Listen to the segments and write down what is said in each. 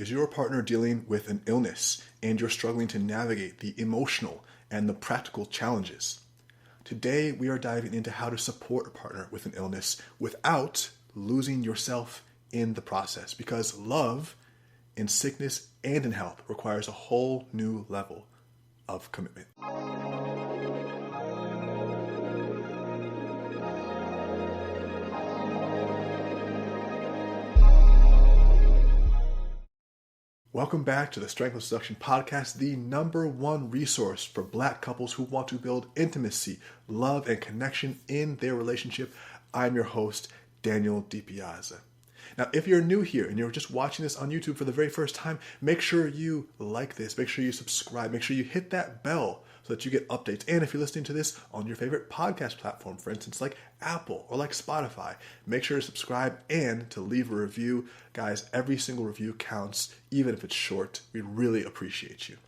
Is your partner dealing with an illness and you're struggling to navigate the emotional and the practical challenges? Today, we are diving into how to support a partner with an illness without losing yourself in the process, because love in sickness and in health requires a whole new level of commitment. Welcome back to the Strength of Seduction podcast, the #1 resource for Black couples who want to build intimacy, love, and connection in their relationship. I'm your host, Daniel DiPiazza. Now, if you're new here and you're just watching this on YouTube for the very first time, make sure you like this, make sure you subscribe, make sure you hit that bell so that you get updates. And if you're listening to this on your favorite podcast platform, for instance, like Apple or like Spotify, make sure to subscribe and to leave a review. Guys, every single review counts, even if it's short. We really appreciate you.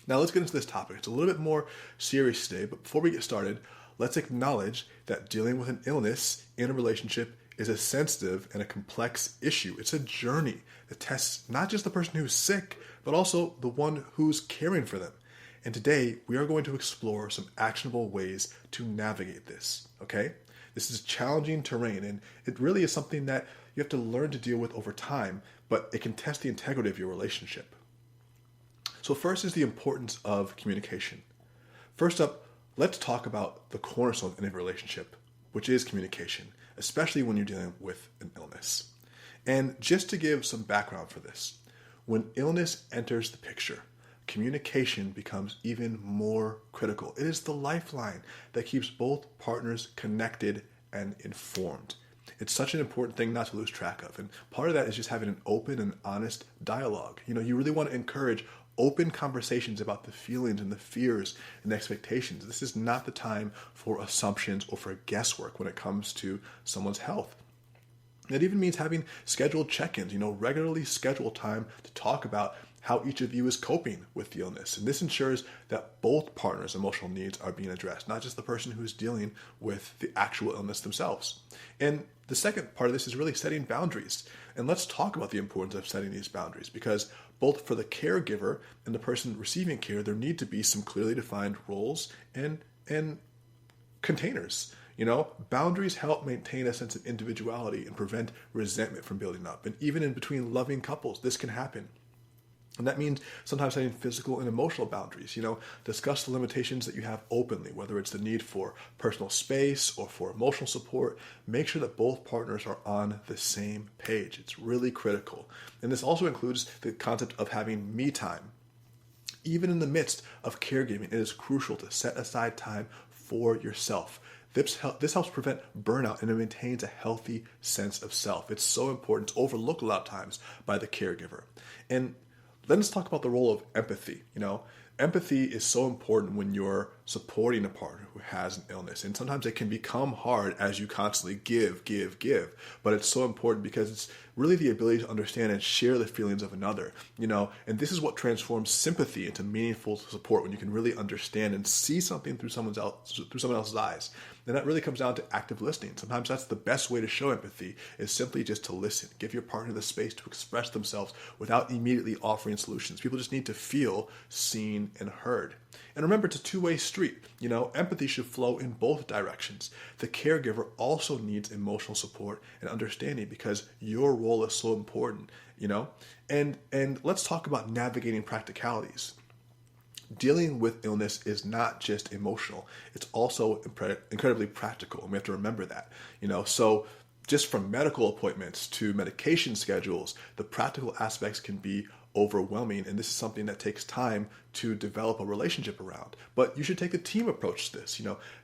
Now let's get into this topic. It's a little bit more serious today, but before we get started, let's acknowledge that dealing with an illness in a relationship is a sensitive and a complex issue. It's a journey that tests not just the person who's sick, but also the one who's caring for them. And today, we are going to explore some actionable ways to navigate this, okay? This is challenging terrain, and it really is something that you have to learn to deal with over time, but it can test the integrity of your relationship. So first is the importance of communication. First up, let's talk about the cornerstone in a relationship, which is communication, especially when you're dealing with an illness. And just to give some background for this, when illness enters the picture, communication becomes even more critical. It is the lifeline that keeps both partners connected and informed. It's such an important thing not to lose track of. And part of that is just having an open and honest dialogue. You really want to encourage open conversations about the feelings and the fears and expectations. This is not the time for assumptions or for guesswork when it comes to someone's health. It even means having scheduled check-ins, regularly scheduled time to talk about how each of you is coping with the illness. And this ensures that both partners' emotional needs are being addressed, not just the person who's dealing with the actual illness themselves. And the second part of this is really setting boundaries. And let's talk about the importance of setting these boundaries, because both for the caregiver and the person receiving care, there need to be some clearly defined roles and containers. Boundaries help maintain a sense of individuality and prevent resentment from building up. And even in between loving couples, this can happen. And that means sometimes setting physical and emotional boundaries. Discuss the limitations that you have openly, whether it's the need for personal space or for emotional support. Make sure that both partners are on the same page. It's really critical. And this also includes the concept of having me time. Even in the midst of caregiving, it is crucial to set aside time for yourself. This helps prevent burnout and it maintains a healthy sense of self. It's so important. It's overlooked a lot of times by the caregiver. And let's talk about the role of empathy. Empathy is so important when you're supporting a partner who has an illness. And sometimes it can become hard as you constantly give. But it's so important because it's really the ability to understand and share the feelings of another. And this is what transforms sympathy into meaningful support, when you can really understand and see something through someone else's eyes. And that really comes down to active listening. Sometimes that's the best way to show empathy, is simply just to listen. Give your partner the space to express themselves without immediately offering solutions. People just need to feel seen and heard. And remember, it's a two-way street. Empathy should flow in both directions. The caregiver also needs emotional support and understanding, because your role is so important, And let's talk about navigating practicalities. Dealing with illness is not just emotional. It's also incredibly practical, and we have to remember that. So just from medical appointments to medication schedules, the practical aspects can be overwhelming, and this is something that takes time to develop a relationship around. But you should take the team approach to this,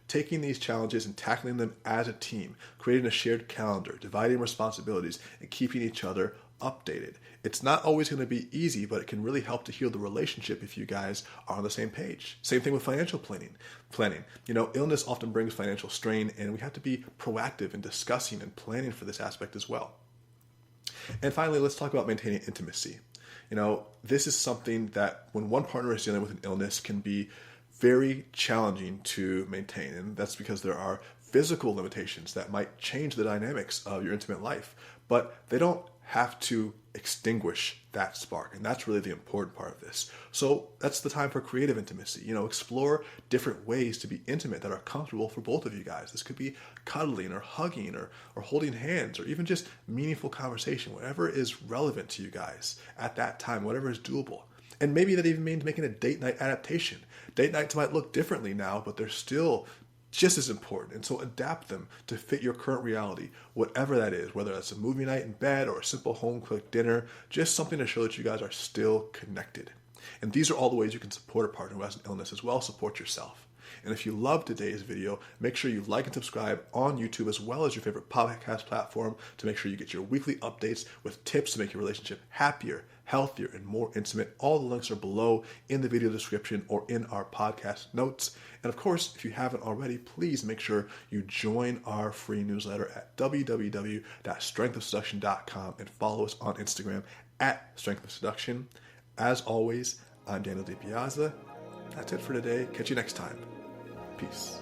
taking these challenges and tackling them as a team, creating a shared calendar, dividing responsibilities, and keeping each other updated. It's not always going to be easy, but it can really help to heal the relationship if you guys are on the same page. Same thing with financial planning. Illness often brings financial strain, and we have to be proactive in discussing and planning for this aspect as well. And finally, let's talk about maintaining intimacy. This is something that when one partner is dealing with an illness can be very challenging to maintain. And that's because there are physical limitations that might change the dynamics of your intimate life, but they don't have to extinguish that spark. And that's really the important part of this. So that's the time for creative intimacy. Explore different ways to be intimate that are comfortable for both of you guys. This could be cuddling or hugging or holding hands or even just meaningful conversation, whatever is relevant to you guys at that time, whatever is doable. And maybe that even means making a date night adaptation. Date nights might look differently now, but they're still just as important. And so adapt them to fit your current reality, whatever that is, whether that's a movie night in bed or a simple home-cooked dinner, just something to show that you guys are still connected. And these are all the ways you can support a partner who has an illness as well. Support yourself. And if you loved today's video, make sure you like and subscribe on YouTube as well as your favorite podcast platform to make sure you get your weekly updates with tips to make your relationship happier, healthier, and more intimate. All the links are below in the video description or in our podcast notes. And of course, if you haven't already, please make sure you join our free newsletter at www.strengthofseduction.com and follow us on Instagram at Strength of Seduction. As always, I'm Daniel DiPiazza. That's it for today. Catch you next time. Peace.